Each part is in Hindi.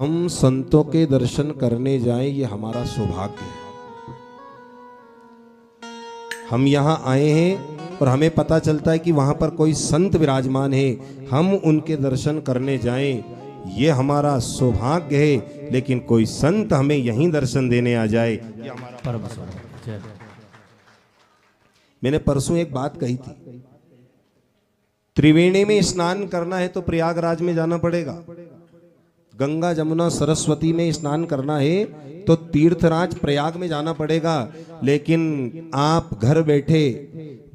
हम संतों के दर्शन करने जाएं, ये हमारा सौभाग्य है। हम यहाँ आए हैं और हमें पता चलता है कि वहां पर कोई संत विराजमान है, हम उनके दर्शन करने जाएं, ये हमारा सौभाग्य है। लेकिन कोई संत हमें यहीं दर्शन देने आ जाए, ये हमारा परम सौभाग्य। मैंने परसों एक बात कही थी, त्रिवेणी में स्नान करना है तो प्रयागराज में जाना पड़ेगा। गंगा जमुना सरस्वती में स्नान करना है तो तीर्थराज प्रयाग में जाना पड़ेगा। लेकिन आप घर बैठे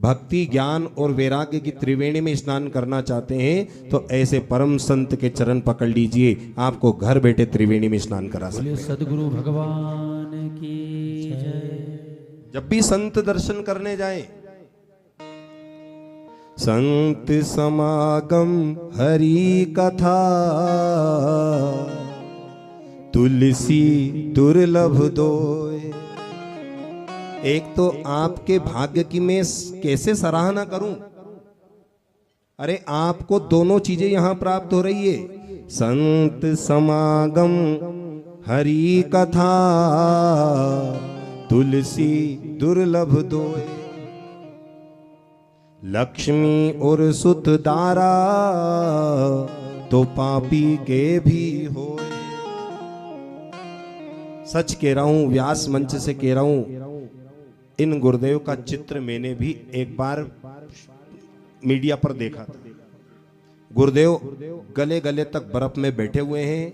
भक्ति, ज्ञान और वैराग्य की त्रिवेणी में स्नान करना चाहते हैं तो ऐसे परम संत के चरण पकड़ लीजिए, आपको घर बैठे त्रिवेणी में स्नान करा सकते हैं। सद्गुरु भगवान की जय। जब भी संत दर्शन करने जाए, संत समागम हरि कथा, तुलसी दुर्लभ दोय। एक तो आपके भाग्य की मैं कैसे सराहना करूं, अरे आपको दोनों चीजें यहां प्राप्त हो रही है, संत समागम हरि कथा, तुलसी दुर्लभ दोय। लक्ष्मी और सुत दारा तो पापी के भी हो। सच कह रहा हूं, व्यास मंच से कह रहा हूं, इन गुरुदेव का चित्र मैंने भी एक बार मीडिया पर देखा था। गुरुदेव गले गले तक बर्फ में बैठे हुए हैं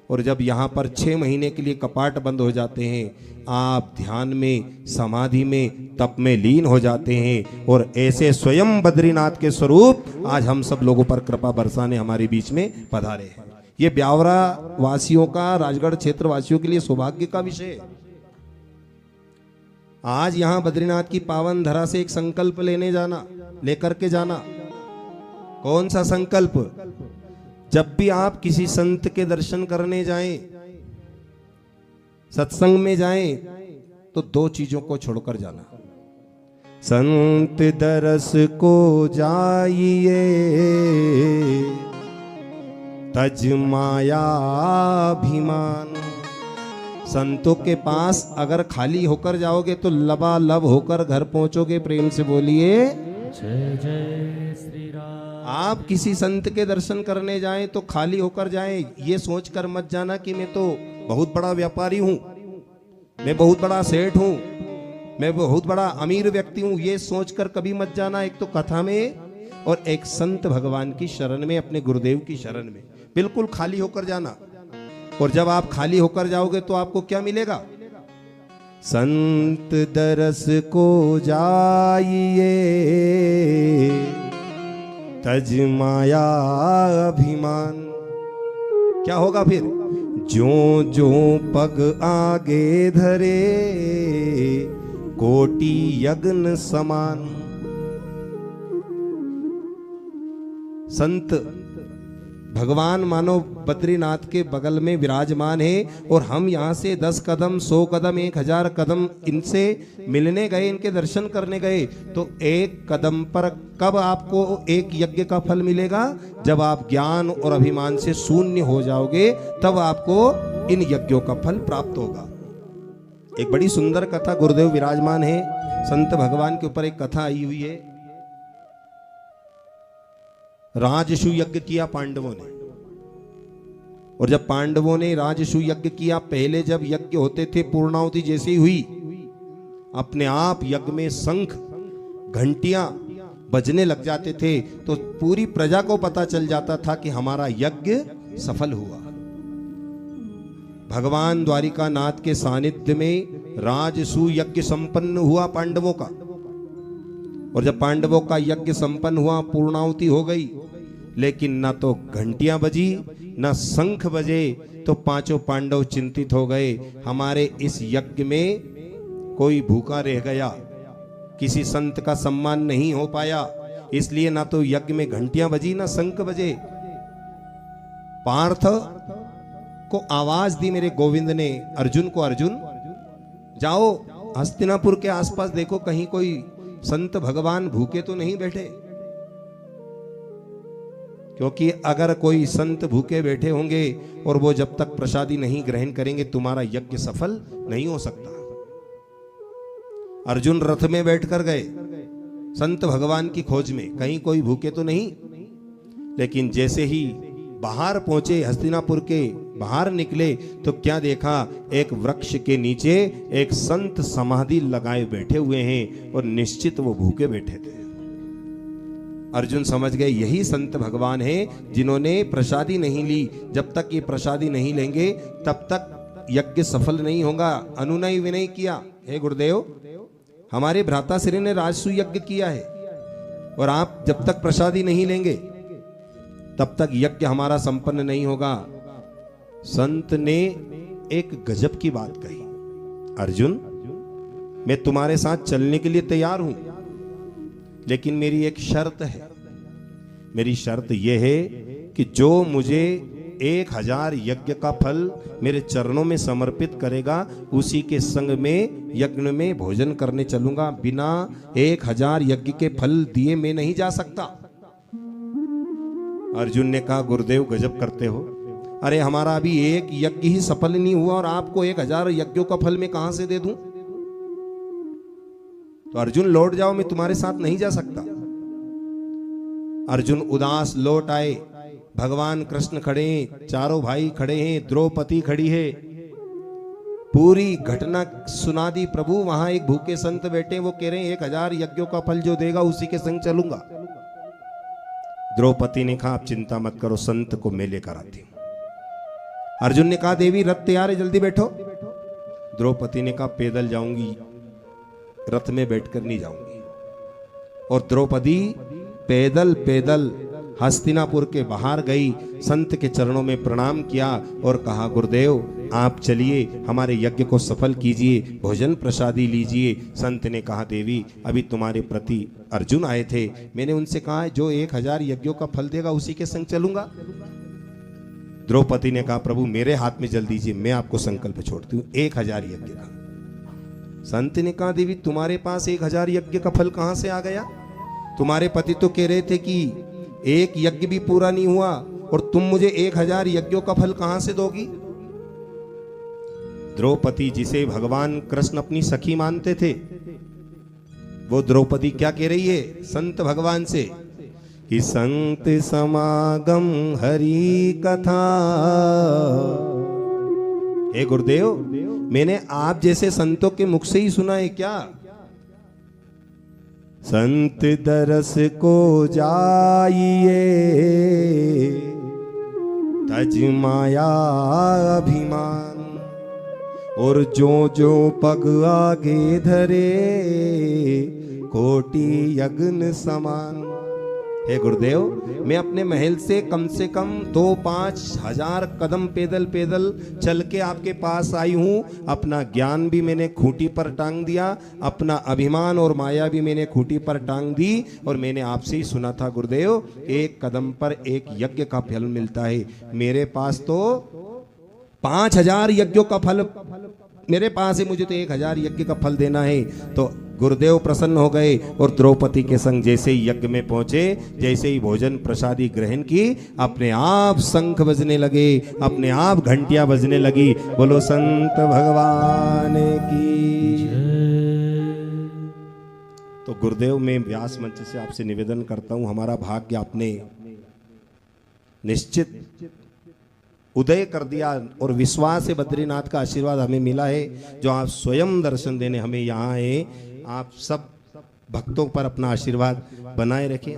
और जब यहाँ पर 6 महीने के लिए कपाट बंद हो जाते हैं, आप ध्यान में, समाधि में, तप में लीन हो जाते हैं और ऐसे स्वयं बद्रीनाथ के स्वरूप आज हम सब लोगों पर कृपा बरसाने हमारे बीच में पधारे हैं। ये ब्यावरा वासियों का, राजगढ़ क्षेत्र वासियों के लिए सौभाग्य का विषय है। आज यहाँ बद्रीनाथ की पावन धरा से एक संकल्प लेकर के जाना। कौन सा संकल्प? जब भी आप किसी संत के दर्शन करने जाएं, सत्संग में जाएं, तो 2 चीजों को छोड़कर जाना। संत दरस को जाइए, तज माया अभिमान। संतों के पास अगर खाली होकर जाओगे तो लबालब होकर घर पहुंचोगे। प्रेम से बोलिए जय जय श्री राम। आप किसी संत के दर्शन करने जाएं तो खाली होकर जाएं, ये सोचकर मत जाना कि मैं तो बहुत बड़ा व्यापारी हूं, मैं बहुत बड़ा सेठ हूं, मैं बहुत बड़ा अमीर व्यक्ति हूं। ये सोचकर कभी मत जाना। एक तो कथा में और एक संत भगवान की शरण में, अपने गुरुदेव की शरण में बिल्कुल खाली होकर जाना। और जब आप खाली होकर जाओगे तो आपको क्या मिलेगा? संत दरस को जाइए, तज माया अभिमान। क्या होगा फिर? जो जो पग आगे धरे, कोटि यज्ञ समान। संत भगवान मानो बद्रीनाथ के बगल में विराजमान है और हम यहाँ से 10 कदम, 100 कदम, 1000 कदम इनसे मिलने गए, इनके दर्शन करने गए, तो 1 कदम पर कब आपको 1 यज्ञ का फल मिलेगा? जब आप ज्ञान और अभिमान से शून्य हो जाओगे, तब आपको इन यज्ञों का फल प्राप्त होगा। एक बड़ी सुंदर कथा, गुरुदेव विराजमान है, संत भगवान के ऊपर एक कथा आई हुई है। राजसु यज्ञ किया पांडवों ने, और जब पांडवों ने राजसु यज्ञ किया, पहले जब यज्ञ होते थे पूर्णाहुति जैसे ही हुई, अपने आप यज्ञ में शंख घंटियां बजने लग जाते थे, तो पूरी प्रजा को पता चल जाता था कि हमारा यज्ञ सफल हुआ। भगवान द्वारिका नाथ के सानिध्य में राजसु यज्ञ संपन्न हुआ पांडवों का। और जब पांडवों का यज्ञ संपन्न हुआ, पूर्णाहुति हो गई, लेकिन ना तो घंटियां बजी ना शंख बजे, तो 5 पांडव चिंतित हो गए, हमारे इस यज्ञ में कोई भूखा रह गया, किसी संत का सम्मान नहीं हो पाया, इसलिए ना तो यज्ञ में घंटियां बजी ना शंख बजे। पार्थ को आवाज दी मेरे गोविंद ने अर्जुन को, अर्जुन जाओ हस्तिनापुर के आसपास देखो, कहीं कोई संत भगवान भूखे तो नहीं बैठे, क्योंकि अगर कोई संत भूखे बैठे होंगे और वो जब तक प्रसादी नहीं ग्रहण करेंगे तुम्हारा यज्ञ सफल नहीं हो सकता। अर्जुन रथ में बैठकर गए संत भगवान की खोज में, कहीं कोई भूखे तो नहीं, लेकिन जैसे ही बाहर पहुंचे, हस्तिनापुर के बाहर निकले, तो क्या देखा, एक वृक्ष के नीचे एक संत समाधि लगाए बैठे हुए हैं और निश्चित वो भूखे बैठे थे। अर्जुन समझ गए यही संत भगवान हैं जिन्होंने प्रसादी नहीं ली। जब तक ये प्रसादी नहीं लेंगे तब तक यज्ञ सफल नहीं होगा। अनुनय विनय किया, हे गुरुदेव हमारे भ्राताश्री ने राजसू यज्ञ किया है और आप जब तक प्रसादी नहीं लेंगे तब तक यज्ञ हमारा संपन्न नहीं होगा। संत ने एक गजब की बात कही, अर्जुन मैं तुम्हारे साथ चलने के लिए तैयार हूं, लेकिन मेरी एक शर्त है। मेरी शर्त यह है कि जो मुझे 1000 यज्ञ का फल मेरे चरणों में समर्पित करेगा उसी के संग में यज्ञ में भोजन करने चलूंगा। बिना 1000 यज्ञ के फल दिए मैं नहीं जा सकता। अर्जुन ने कहा गुरुदेव गजब करते हो, अरे हमारा अभी एक यज्ञ ही सफल नहीं हुआ और आपको 1000 यज्ञों का फल मैं कहां से दे दूं? तो अर्जुन लौट जाओ, मैं तुम्हारे साथ नहीं जा सकता। अर्जुन उदास लौट आए। भगवान कृष्ण खड़े हैं, चारों भाई खड़े हैं, द्रौपदी खड़ी है। पूरी घटना सुना दी प्रभु। वहां एक भूखे संत बैठे, वो कह रहे हैं 1000 यज्ञों का फल जो देगा उसी के संग चलूंगा। द्रौपदी ने कहा आप चिंता मत करो, संत को मैं लेकर आती हूं। अर्जुन ने कहा देवी रथ तैयार है, जल्दी बैठो। द्रौपदी ने कहा पैदल जाऊंगी, रथ में बैठकर नहीं जाऊंगी। और द्रौपदी पैदल पैदल हस्तिनापुर के बाहर गई, संत के चरणों में प्रणाम किया और कहा गुरुदेव आप चलिए, हमारे यज्ञ को सफल कीजिए, भोजन प्रसादी लीजिए। संत ने कहा देवी अभी तुम्हारे प्रति अर्जुन आए थे, मैंने उनसे कहा जो 1000 यज्ञों का फल देगा उसी के संग चलूंगा। द्रौपदी ने कहा प्रभु मेरे हाथ में जल दीजिए, मैं आपको संकल्प छोड़ती हूँ 1000 यज्ञ का। संत ने कहा देवी तुम्हारे पास 1000 यज्ञ का फल कहां से आ गया? तुम्हारे पति तो कह रहे थे कि एक यज्ञ भी पूरा नहीं हुआ और तुम मुझे 1000 यज्ञों का फल कहां से दोगी? द्रौपदी जिसे भगवान कृष्ण अपनी सखी मानते थे, वो द्रौपदी क्या कह रही है संत भगवान से कि संत समागम हरि कथा। हे गुरुदेव मैंने आप जैसे संतों के मुख से ही सुना है क्या? संत दरस को जाइए तज माया अभिमान, और जो जो पग आगे धरे कोटि यज्ञ समान। हे गुरुदेव मैं अपने महल से कम 2-5 हजार कदम पैदल पैदल चल के आपके पास आई हूँ। अपना ज्ञान भी मैंने खूंटी पर टांग दिया, अपना अभिमान और माया भी मैंने खूंटी पर टांग दी, और मैंने आपसे ही सुना था गुरुदेव एक कदम पर एक यज्ञ का फल मिलता है। मेरे पास तो 5000 यज्ञों का फल मेरे पास है, मुझे तो 1000 यज्ञ का फल देना है। तो गुरुदेव प्रसन्न हो गए और द्रौपदी के संग जैसे ही यज्ञ में पहुंचे, जैसे ही भोजन प्रसादी ग्रहण की, अपने आप शंख बजने लगे, अपने आप घंटियां बजने लगी। बोलो संत भगवान की। तो गुरुदेव मैं व्यास मंच से आपसे निवेदन करता हूं, हमारा भाग्य आपने निश्चित उदय कर दिया और विश्वास से बद्रीनाथ का आशीर्वाद हमें मिला है, जो आप स्वयं दर्शन देने हमें यहाँ आए। आप सब भक्तों पर अपना आशीर्वाद बनाए रखें।